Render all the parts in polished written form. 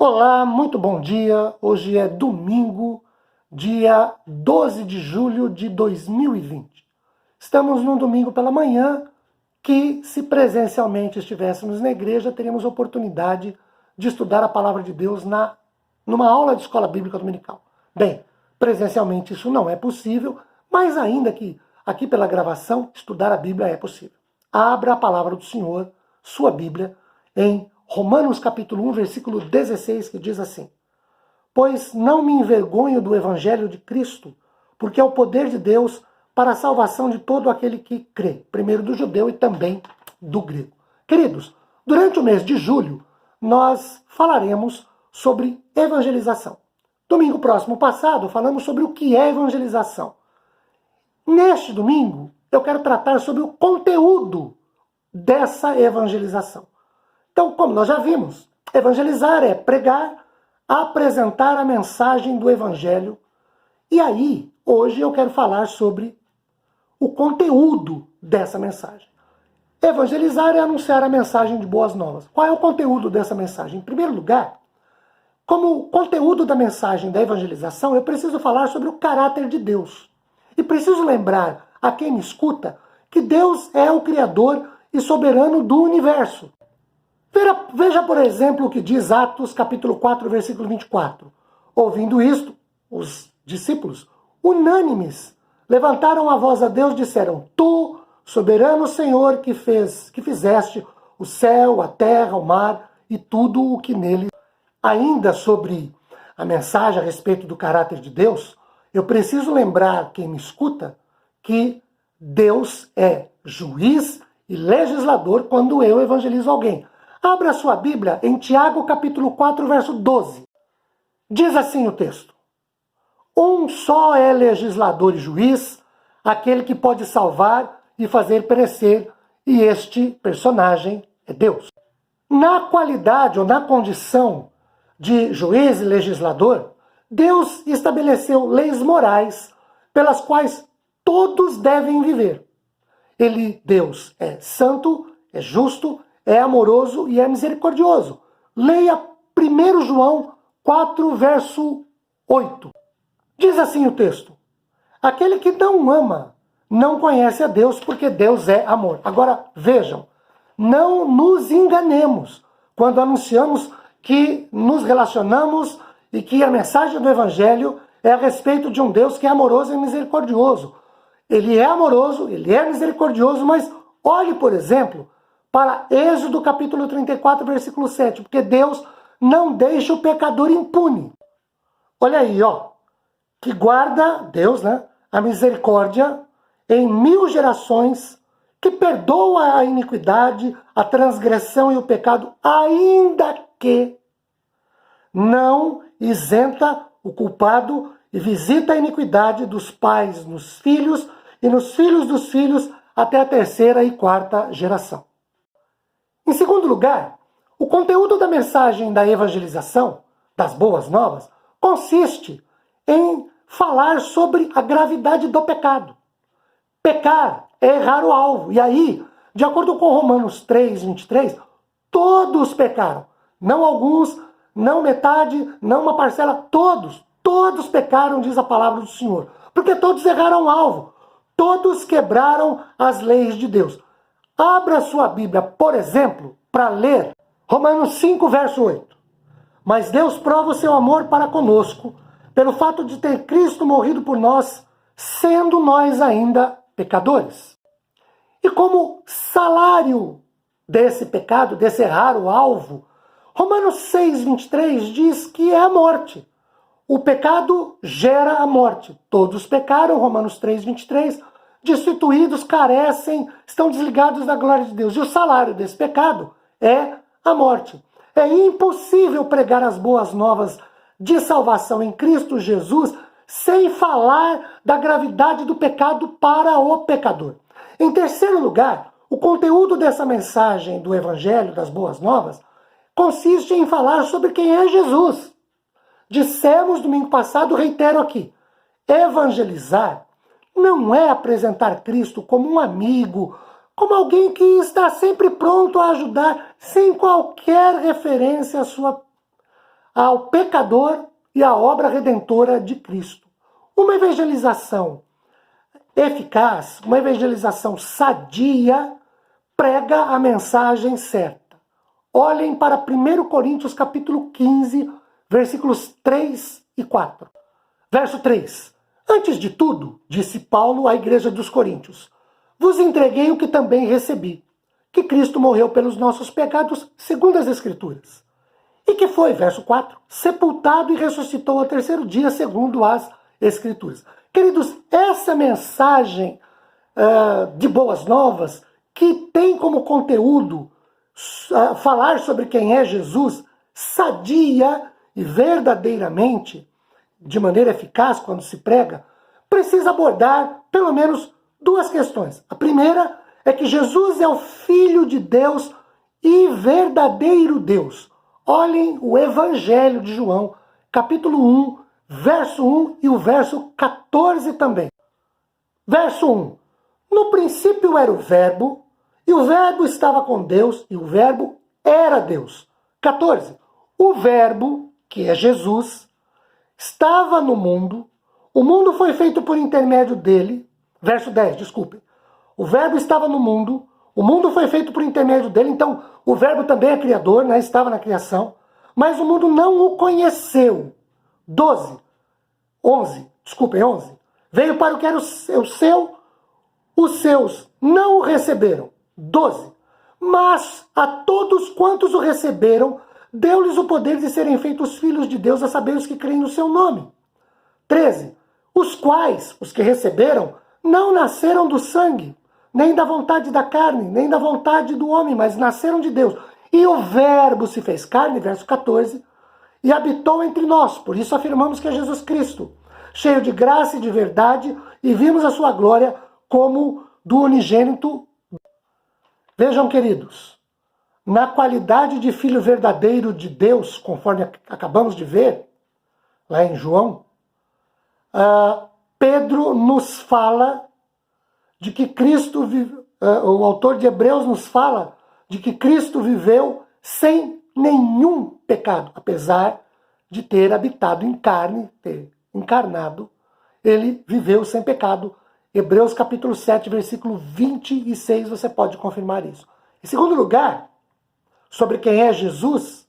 Olá, muito bom dia. Hoje é domingo, dia 12 de julho de 2020. Estamos num domingo pela manhã que, se presencialmente estivéssemos na igreja, teríamos oportunidade de estudar a palavra de Deus numa aula de escola bíblica dominical. Bem, presencialmente isso não é possível, mas ainda que aqui pela gravação, estudar a Bíblia é possível. Abra a palavra do Senhor, sua Bíblia, em Romanos capítulo 1, versículo 16, que diz assim: Pois não me envergonho do evangelho de Cristo, porque é o poder de Deus para a salvação de todo aquele que crê, primeiro do judeu e também do grego. Queridos, durante o mês de julho, nós falaremos sobre evangelização. Domingo próximo passado, falamos sobre o que é evangelização. Neste domingo, eu quero tratar sobre o conteúdo dessa evangelização. Então, como nós já vimos, evangelizar é pregar, apresentar a mensagem do evangelho. E aí, hoje eu quero falar sobre o conteúdo dessa mensagem. Evangelizar é anunciar a mensagem de boas novas. Qual é o conteúdo dessa mensagem? Em primeiro lugar, como conteúdo da mensagem da evangelização, eu preciso falar sobre o caráter de Deus. E preciso lembrar a quem me escuta que Deus é o Criador e soberano do universo. Veja, por exemplo, o que diz Atos capítulo 4, versículo 24. Ouvindo isto, os discípulos, unânimes, levantaram a voz a Deus e disseram: Tu, soberano Senhor, que fizeste o céu, a terra, o mar e tudo o que nele. Ainda sobre a mensagem a respeito do caráter de Deus, eu preciso lembrar quem me escuta que Deus é juiz e legislador quando eu evangelizo alguém. Abra sua Bíblia em Tiago capítulo 4, verso 12. Diz assim o texto: Um só é legislador e juiz, aquele que pode salvar e fazer perecer, e este personagem é Deus. Na qualidade ou na condição de juiz e legislador, Deus estabeleceu leis morais pelas quais todos devem viver. Deus é santo, é justo, é amoroso e é misericordioso. Leia 1 João 4, verso 8. Diz assim o texto: Aquele que não ama não conhece a Deus, porque Deus é amor. Agora, vejam, não nos enganemos quando anunciamos que nos relacionamos e que a mensagem do Evangelho é a respeito de um Deus que é amoroso e misericordioso. Ele é amoroso, ele é misericordioso, mas olhe, por exemplo, para Êxodo capítulo 34, versículo 7, porque Deus não deixa o pecador impune. Olha aí, que guarda, Deus, a misericórdia em 1000 gerações, que perdoa a iniquidade, a transgressão e o pecado, ainda que não isenta o culpado e visita a iniquidade dos pais nos filhos e nos filhos dos filhos até a 3ª e 4ª geração. Em segundo lugar, o conteúdo da mensagem da evangelização, das boas novas, consiste em falar sobre a gravidade do pecado. Pecar é errar o alvo. E aí, de acordo com Romanos 3, 23, todos pecaram. Não alguns, não metade, não uma parcela, todos pecaram, diz a palavra do Senhor. Porque todos erraram o alvo. Todos quebraram as leis de Deus. Abra sua Bíblia, por exemplo, para ler Romanos 5, verso 8. Mas Deus prova o seu amor para conosco, pelo fato de ter Cristo morrido por nós, sendo nós ainda pecadores. E como salário desse pecado, desse errar o alvo, Romanos 6, 23 diz que é a morte. O pecado gera a morte. Todos pecaram, Romanos 3, 23, destituídos, carecem, estão desligados da glória de Deus. E o salário desse pecado é a morte. É impossível pregar as boas novas de salvação em Cristo Jesus sem falar da gravidade do pecado para o pecador. Em terceiro lugar, o conteúdo dessa mensagem do Evangelho, das boas novas, consiste em falar sobre quem é Jesus. Dissemos domingo passado, reitero aqui, evangelizar não é apresentar Cristo como um amigo, como alguém que está sempre pronto a ajudar, sem qualquer referência ao pecador e à obra redentora de Cristo. Uma evangelização eficaz, uma evangelização sadia, prega a mensagem certa. Olhem para 1 Coríntios capítulo 15, versículos 3 e 4. Verso 3. Antes de tudo, disse Paulo à igreja dos Coríntios, vos entreguei o que também recebi, que Cristo morreu pelos nossos pecados, segundo as Escrituras. E que foi, verso 4, sepultado e ressuscitou ao terceiro dia, segundo as Escrituras. Queridos, essa mensagem de boas novas, que tem como conteúdo falar sobre quem é Jesus, sadia e verdadeiramente, de maneira eficaz quando se prega, precisa abordar pelo menos duas questões. A primeira é que Jesus é o Filho de Deus e verdadeiro Deus. Olhem o Evangelho de João, capítulo 1, verso 1 e o verso 14 também. Verso 1. No princípio era o Verbo, e o Verbo estava com Deus, e o Verbo era Deus. 14. O Verbo, que é Jesus, estava no mundo, o mundo foi feito por intermédio dele. Verso 10, desculpem. O Verbo estava no mundo, o mundo foi feito por intermédio dele, então o Verbo também é criador, né? Estava na criação, mas o mundo não o conheceu. 11. Veio para o que era o seu, os seus não o receberam. 12. Mas a todos quantos o receberam, deu-lhes o poder de serem feitos filhos de Deus, a saber os que creem no seu nome. 13. Os quais, os que receberam, não nasceram do sangue, nem da vontade da carne, nem da vontade do homem, mas nasceram de Deus. E o Verbo se fez carne, verso 14, e habitou entre nós. Por isso afirmamos que é Jesus Cristo, cheio de graça e de verdade, e vimos a sua glória como do unigênito. Vejam, queridos, na qualidade de filho verdadeiro de Deus, conforme acabamos de ver, lá em João, Pedro nos fala de que Cristo, o autor de Hebreus nos fala de que Cristo viveu sem nenhum pecado, apesar de ter habitado em carne, ter encarnado, ele viveu sem pecado. Hebreus capítulo 7, versículo 26, você pode confirmar isso. Em segundo lugar, sobre quem é Jesus,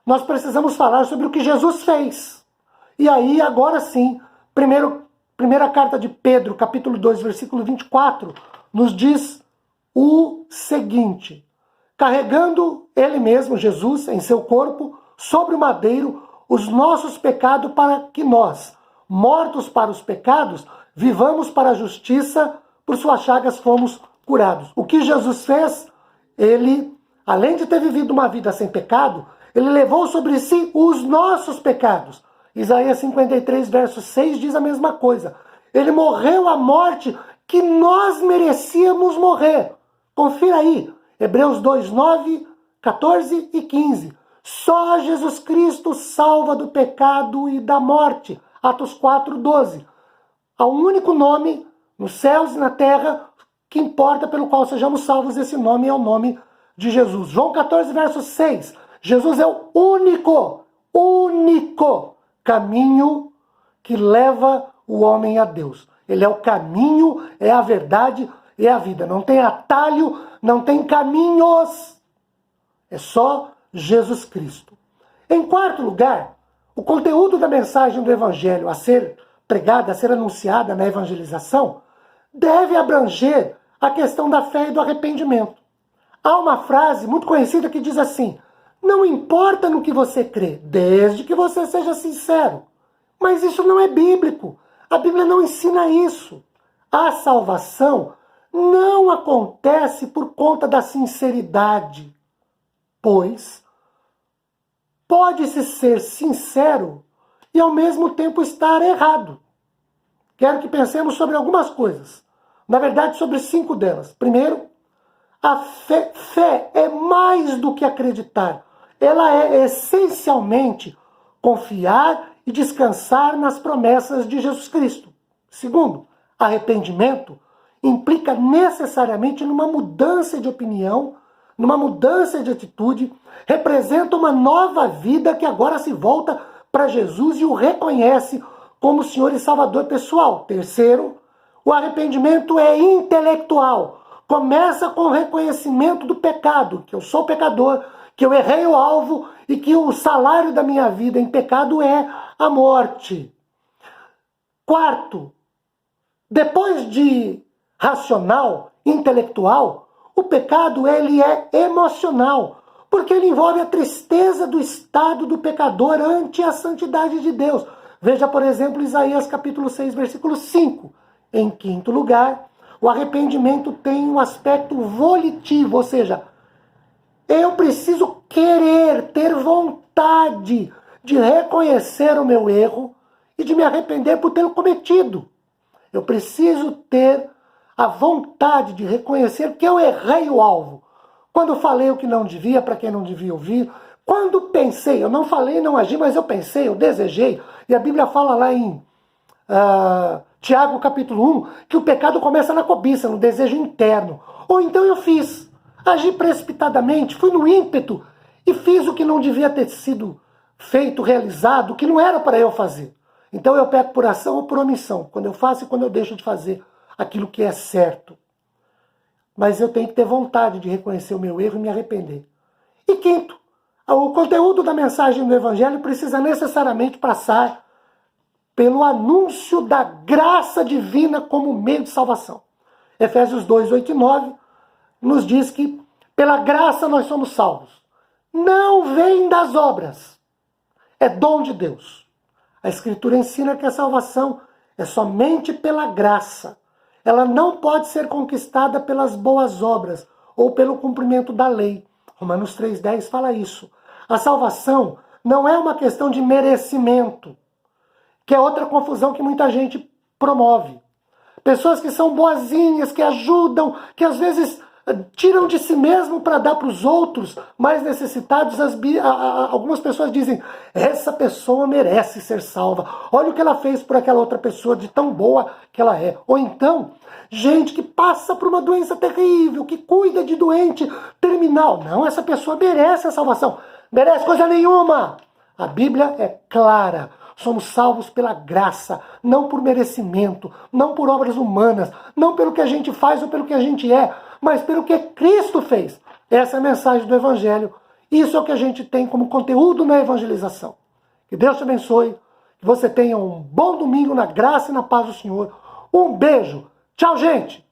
nós precisamos falar sobre o que Jesus fez. E aí, agora sim, primeira carta de Pedro, capítulo 2, versículo 24, nos diz o seguinte: carregando ele mesmo, Jesus, em seu corpo, sobre o madeiro, os nossos pecados, para que nós, mortos para os pecados, vivamos para a justiça, por suas chagas fomos curados. O que Jesus fez? Ele, além de ter vivido uma vida sem pecado, ele levou sobre si os nossos pecados. Isaías 53, verso 6 diz a mesma coisa. Ele morreu a morte que nós merecíamos morrer. Confira aí, Hebreus 2, 9, 14 e 15. Só Jesus Cristo salva do pecado e da morte. Atos 4, 12. Há um único nome nos céus e na terra que importa pelo qual sejamos salvos. Esse nome é o nome de Jesus. João 14, verso 6. Jesus é o único caminho que leva o homem a Deus. Ele é o caminho, é a verdade, é a vida. Não tem atalho, não tem caminhos. É só Jesus Cristo. Em quarto lugar, o conteúdo da mensagem do Evangelho a ser pregada, a ser anunciada na evangelização, deve abranger a questão da fé e do arrependimento. Há uma frase muito conhecida que diz assim: não importa no que você crê, desde que você seja sincero. Mas isso não é bíblico. A Bíblia não ensina isso. A salvação não acontece por conta da sinceridade, pois pode-se ser sincero e ao mesmo tempo estar errado. Quero que pensemos sobre algumas coisas. Na verdade, sobre 5 delas. Primeiro, a fé é mais do que acreditar. Ela é essencialmente confiar e descansar nas promessas de Jesus Cristo. Segundo, arrependimento implica necessariamente numa mudança de opinião numa mudança de atitude, representa uma nova vida que agora se volta para Jesus e o reconhece como Senhor e Salvador pessoal. Terceiro, o arrependimento é intelectual. Começa com o reconhecimento do pecado, que eu sou pecador, que eu errei o alvo e que o salário da minha vida em pecado é a morte. Quarto, depois de racional, intelectual, o pecado ele é emocional, porque ele envolve a tristeza do estado do pecador ante a santidade de Deus. Veja, por exemplo, Isaías capítulo 6, versículo 5. Em quinto lugar, o arrependimento tem um aspecto volitivo, ou seja, eu preciso querer, ter vontade de reconhecer o meu erro e de me arrepender por tê-lo cometido. Eu preciso ter a vontade de reconhecer que eu errei o alvo. Quando falei o que não devia, para quem não devia ouvir. Quando pensei, eu não falei, não agi, mas eu pensei, eu desejei. E a Bíblia fala lá em Tiago capítulo 1, que o pecado começa na cobiça, no desejo interno. Ou então eu fiz, agi precipitadamente, fui no ímpeto e fiz o que não devia ter sido feito, realizado, o que não era para eu fazer. Então eu peco por ação ou por omissão, quando eu faço e quando eu deixo de fazer aquilo que é certo. Mas eu tenho que ter vontade de reconhecer o meu erro e me arrepender. E quinto, o conteúdo da mensagem do Evangelho precisa necessariamente passar pelo anúncio da graça divina como meio de salvação. Efésios 2, 8 e 9 nos diz que pela graça nós somos salvos. Não vem das obras, é dom de Deus. A Escritura ensina que a salvação é somente pela graça. Ela não pode ser conquistada pelas boas obras ou pelo cumprimento da lei. Romanos 3,10 fala isso. A salvação não é uma questão de merecimento, que é outra confusão que muita gente promove. Pessoas que são boazinhas, que ajudam, que às vezes tiram de si mesmo para dar para os outros mais necessitados. Algumas pessoas dizem, essa pessoa merece ser salva. Olha o que ela fez por aquela outra pessoa, de tão boa que ela é. Ou então, gente que passa por uma doença terrível, que cuida de doente terminal. Não, essa pessoa merece a salvação. Merece coisa nenhuma. A Bíblia é clara. Somos salvos pela graça, não por merecimento, não por obras humanas, não pelo que a gente faz ou pelo que a gente é, mas pelo que Cristo fez. Essa é a mensagem do Evangelho. Isso é o que a gente tem como conteúdo na evangelização. Que Deus te abençoe, que você tenha um bom domingo na graça e na paz do Senhor. Um beijo. Tchau, gente!